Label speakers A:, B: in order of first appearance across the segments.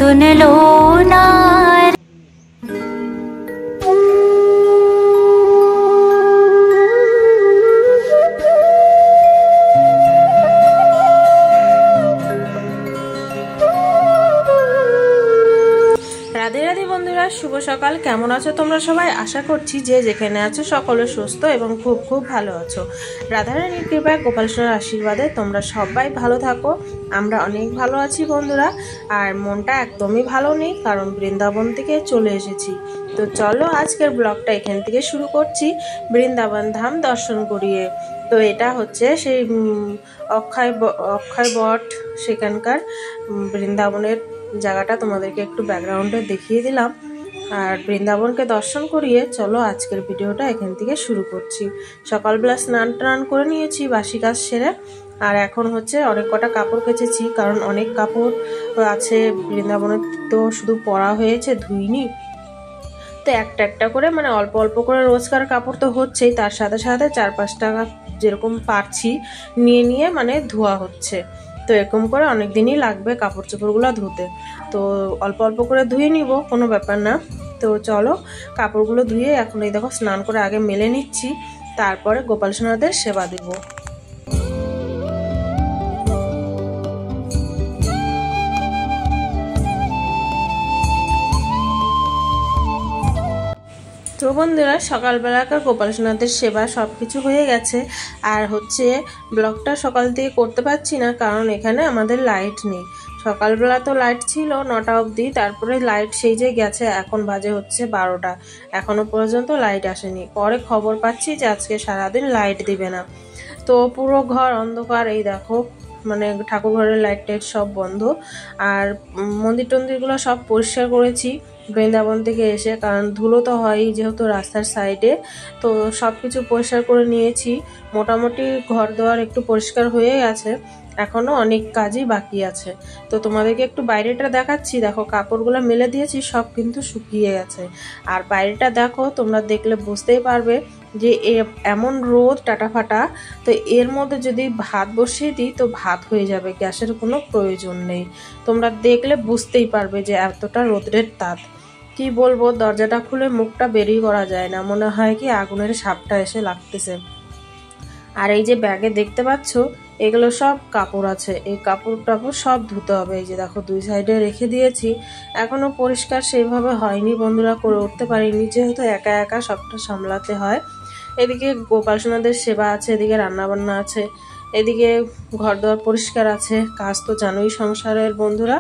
A: सुन लो ना।
B: রাধে রাধে বন্ধুরা, শুভ সকাল। কেমন আছো তোমরা সবাই? আশা করছি যে যেখানে আছো সকলে সুস্থ এবং খুব খুব ভালো আছো। রাধারানীর কৃপায়, গোপাল সোনার আশীর্বাদে তোমরা সবাই ভালো থাকো। আমরা অনেক ভালো আছি বন্ধুরা। আর মনটা একদমই ভালো নেই, কারণ বৃন্দাবন থেকে চলে এসেছি। তো চলো আজকের ব্লগটা এখান থেকে শুরু করছি, বৃন্দাবন ধাম দর্শন করিয়ে। তো এটা হচ্ছে সেই অক্ষয় বট, সেখানকার বৃন্দাবনের জায়গাটা তোমাদেরকে একটু ব্যাকগ্রাউন্ডে দেখিয়ে দিলাম। আর বৃন্দাবনকে দর্শন করিয়ে চলো আজকের ভিডিওটা এখান থেকে শুরু করছি। সকালবেলা স্নান টান করে নিয়েছি, বাসি কাজ সেরে। আর এখন হচ্ছে অনেক কটা কাপড় কেচেছি, কারণ অনেক কাপড় আছে বৃন্দাবনের, তো শুধু পরা হয়েছে, ধুইনি। তো একটা একটা করে মানে অল্প অল্প করে রোজকার কাপড় তো হচ্ছেই, তার সাথে সাথে 4-5 টাকা যেরকম পারছি নিয়ে নিয়ে মানে ধোয়া হচ্ছে। তো এরকম করে অনেক দিনই লাগবে কাপড় চোপড়গুলো ধুতে। তো অল্প অল্প করে ধুয়ে নিব, কোনো ব্যাপার না। তো চলো কাপড়গুলো ধুয়ে এখন এই দেখো স্নান করে আগে মেলে নিচ্ছি, তারপরে গোপাল সোনাদের সেবা দেবো। তো বন্ধুরা, সকালবেলাকার গোপাল সোনাদের সেবা সব কিছু হয়ে গেছে। আর হচ্ছে ব্লগটা সকাল থেকে করতে পারছি না, কারণ এখানে আমাদের লাইট নেই। সকালবেলা তো লাইট ছিল 9টা অবধি, তারপরে লাইট সেই যে গেছে, এখন বাজে হচ্ছে 12টা, এখনো পর্যন্ত লাইট আসেনি। পরে খবর পাচ্ছি যে আজকে সারাদিন লাইট দিবে না। তো পুরো ঘর অন্ধকার, এই দেখো মানে ঠাকুর ঘরের লাইট টাইট সব বন্ধ। আর মন্দির টন্দিরগুলো সব পরিষ্কার করেছি বৃন্দাবন থেকে এসে, কারণ ধুলো তো হয়ই যেহেতু রাস্তার সাইডে। তো সব কিছু পরিষ্কার করে নিয়েছি। মোটামুটি ঘর দোয়ার একটু পরিষ্কার হয়ে গেছে, এখনো অনেক কাজই বাকি আছে। তো তোমাদেরকে একটু বাইরেটা দেখাচ্ছি। দেখো কাপড়গুলো মেলে দিয়েছি, সব কিন্তু শুকিয়ে গেছে। আর বাইরেটা দেখো, তোমরা দেখলে বুঝতেই পারবে যে এমন রোদ টাটাফাটা। তো এর মধ্যে যদি ভাত বসিয়ে দিই তো ভাত হয়ে যাবে, গ্যাসের কোনো প্রয়োজন নেই। তোমরা দেখলে বুঝতেই পারবে যে এতটা রোদের তাপ। কি বলবো, দরজাটা খুলে মুখটা বেরিয়ে করা যায় না, মনে হয় কি আগুনের সাপটা এসে লাগতেছে। আর এই যে ব্যাগে দেখতে পাচ্ছ, এগুলো সব কাপড় আছে, এই কাপড় টাপড় সব ধুতে হবে। এই যে দেখো দুই সাইডে রেখে দিয়েছি, এখনো পরিষ্কার সেইভাবে হয়নি বন্ধুরা, করে উঠতে পারিনি, যেহেতু একা একা সবটা সামলাতে হয়। এদিকে গোপাল সোনাদের সেবা আছে, এদিকে রান্নাবান্না আছে, এদিকে ঘর দোয়ার পরিষ্কার আছে, কাজ তো জানোই সংসারের বন্ধুরা।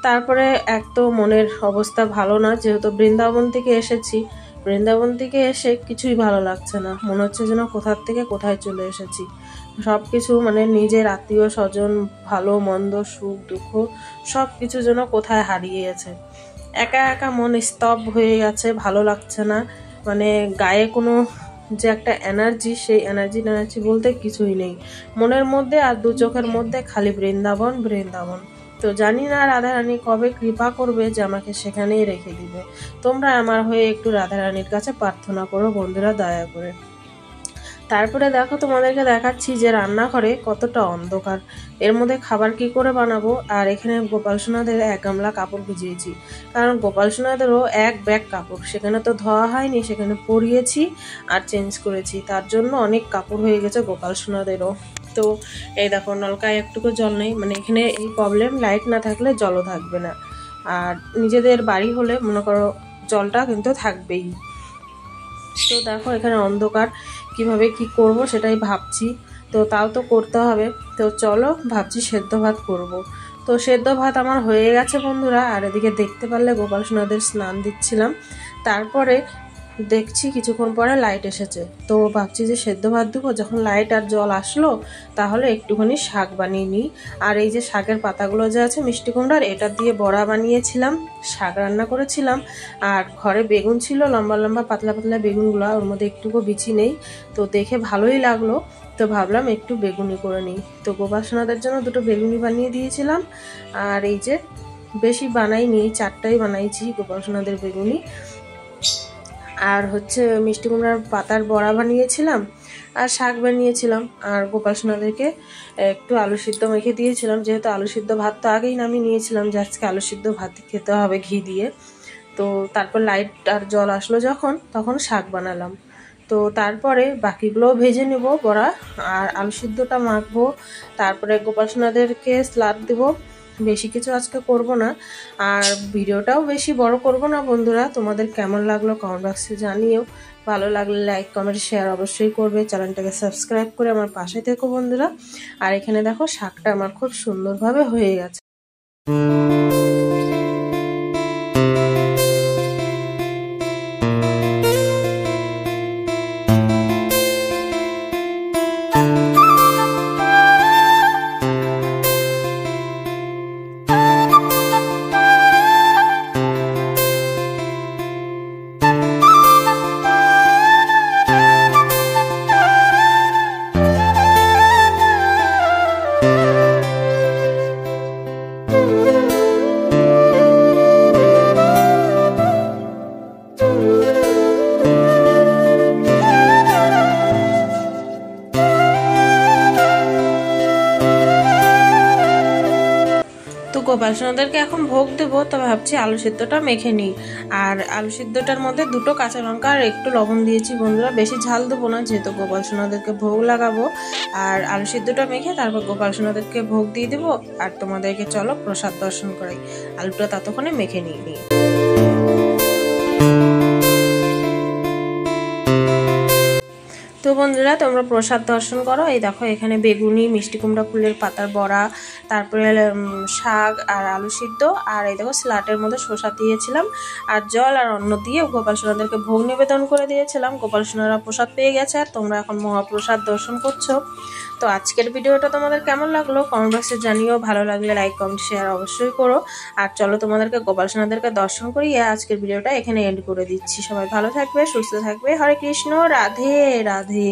B: তারপরে এক তো মনের অবস্থা ভালো না, যেহেতু বৃন্দাবন থেকে এসেছি। বৃন্দাবন থেকে এসে কিছুই ভালো লাগছে না, মনে হচ্ছে যেন কোথার থেকে কোথায় চলে এসেছি। সব কিছু মানে নিজের আত্মীয় স্বজন, ভালো মন্দ, সুখ দুঃখ সব কিছু যেন কোথায় হারিয়ে গেছে। একা একা মন স্তব্ধ হয়ে গেছে, ভালো লাগছে না। মানে গায়ে কোনো যে একটা এনার্জি, সেই এনার্জি বলতে কিছুই নেই মনের মধ্যে। আর দু চোখের মধ্যে খালি বৃন্দাবন বৃন্দাবন। তো জানি না রাধারানী কবে কৃপা করবে যে আমাকে সেখানেই রেখে দিবে। তোমরা আমার হয়ে একটু রাধারানীর কাছে প্রার্থনা করো বন্ধুরা, দয়া করে। তারপরে দেখো তোমাদেরকে দেখাচ্ছি যে রান্নাঘরে কতটা অন্ধকার, এর মধ্যে খাবার কি করে বানাবো। আর এখানে গোপাল সোনাদের 1 গামলা কাপড় ভিজিয়েছি, কারণ গোপাল সোনাদেরও 1 ব্যাগ কাপড়, সেখানে তো ধোয়া হয়নি, সেখানে পরিয়েছি আর চেঞ্জ করেছি, তার জন্য অনেক কাপড় হয়ে গেছে গোপাল সোনাদেরও। তো এই দেখো নলকায় একটুকু জল নেই, মানে এখানে এই প্রবলেম, লাইট না থাকলে জলও থাকবে না। আর নিজেদের বাড়ি হলে মনে করো জলটা কিন্তু থাকবেই। তো দেখো এখানে অন্ধকার, কিভাবে কি করব সেটাই ভাবছি। তো তাও তো করতে হবে। তো চলো ভাবছি সেদ্ধ ভাত করব। তো সেদ্ধ ভাত আমার হয়ে গেছে বন্ধুরা। আর এদিকে দেখতে পারলে গোপাল সোনাদের স্নান দিচ্ছিলাম, তারপরে দেখছি কিছুক্ষণ পরে লাইট এসেছে। তো ভাবছি যে সেদ্ধ ভাত দেবো, যখন লাইট আর জল আসলো তাহলে একটুখানি শাক বানিয়ে নিই। আর এই যে শাকের পাতাগুলো যে আছে মিষ্টি কুমড়ার, এটা দিয়ে বড়া বানিয়েছিলাম, শাক রান্না করেছিলাম। আর ঘরে বেগুন ছিল, লম্বা লম্বা পাতলা পাতলা বেগুনগুলো, ওর মধ্যে একটুকু বিচি নেই। তো দেখে ভালোই লাগলো, তো ভাবলাম একটু বেগুনি করে নিই। তো গোপাল সোনাদের জন্য 2টো বেগুনি বানিয়ে দিয়েছিলাম। আর এই যে বেশি বানাইনি, 4টাই বানাইছি গোপাল সোনাদের বেগুনি। আর হচ্ছে মিষ্টি কুমড়ার পাতার বড়া বানিয়েছিলাম। আর শাক বানিয়েছিলাম। আর গোপাল সোনাদেরকে একটু আলু সিদ্ধ মেখে দিয়েছিলাম, যেহেতু আলু সিদ্ধ ভাত তো আগেই নামিয়ে নিয়েছিলাম যে আজকে আলু সিদ্ধ ভাত খেতে হবে ঘি দিয়ে। তো তারপর লাইট আর জল আসলো যখন, তখন শাক বানালাম। তো তারপরে বাকিগুলোও ভেজে নেব বড়া, আর আলু সিদ্ধটা মাখবো, তারপরে গোপাল সোনাদেরকে স্লাদ দেবো। বেশি কিছু আজকে করব না, আর ভিডিওটাও বেশি বড় করব না। বন্ধুরা, তোমাদের কেমন লাগলো কমেন্ট বক্সে জানিও। ভালো লাগলে লাইক কমেন্ট শেয়ার অবশ্যই করবে, চ্যানেলটাকে সাবস্ক্রাইব করে আমার পাশে থেকো বন্ধুরা। আর এখানে দেখো শাকটা আমার খুব সুন্দরভাবে হয়ে গেছে। গোপাল সোনাদেরকে এখন ভোগ দেবো, তো ভাবছি আলু সিদ্ধটা মেখে নিই। আর আলু সিদ্ধটার মধ্যে 2টো কাঁচা লঙ্কা আর একটু লবণ দিয়েছি বন্ধুরা, বেশি ঝাল দেবো না যেহেতু গোপাল সোনাদেরকে ভোগ লাগাবো। আর আলু সিদ্ধটা মেখে তারপর গোপাল সোনাদেরকে ভোগ দিয়ে দেবো। আর তোমাদেরকে চলো প্রসাদ দর্শন করাই। আলুটা ততক্ষণে মেখে নিই। তো বন্ধুরা, তোমরা প্রসাদ দর্শন করো। এই দেখো এখানে বেগুনি, মিষ্টি কুমড়া ফুলের পাতার বড়া, তারপরে শাক আর আলু সিদ্ধ, আর এই দেখো স্লাটের মধ্যে শসা দিয়েছিলাম, আর জল আর অন্ন দিয়ে গোপাল সোনাদেরকে ভোগ নিবেদন করে দিয়েছিলাম। গোপাল সোনারা প্রসাদ পেয়ে গেছে, আর তোমরা এখন মহাপ্রসাদ দর্শন করছো। তো আজকের ভিডিওটা তোমাদের কেমন লাগলো কমেন্ট বক্সে জানিও। ভালো লাগলে লাইক কমেন্ট শেয়ার অবশ্যই করো। আর চলো তোমাদেরকে গোপাল সোনাদেরকে দর্শন করিয়ে আজকের ভিডিওটা এখানে এন্ড করে দিচ্ছি। সবাই ভালো থাকবে, সুস্থ থাকবে। হরে কৃষ্ণ, রাধে রাধে।